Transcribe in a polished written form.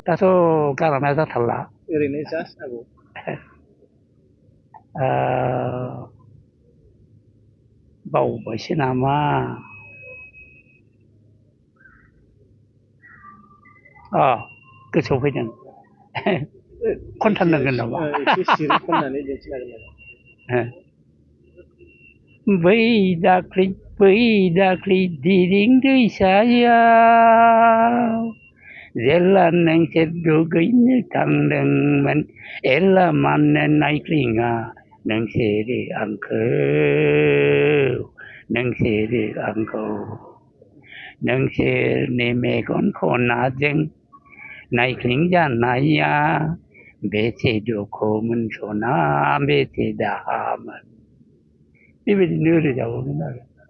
दाथ' गारामा जाथारला ओरैनो जास्ट आबौ बावबायसो नामा गोसोआव फैदों खनथारनांगोन नामा एसे सिरि खननानै दिन्थिनो हागोन बै दाख्लै दिरिं दैसायाव जेला नोंसोर दुगैनो थांदोंमोन एला मानो नायफ्लिङा नोंसोरो आंखौ नोंसोरनि मेगन खनाजों नायख्लिंजानाया बेसे दुखुमोन सना बेसे दाहामोन बेबायदिनो रोजाबोमोन आरो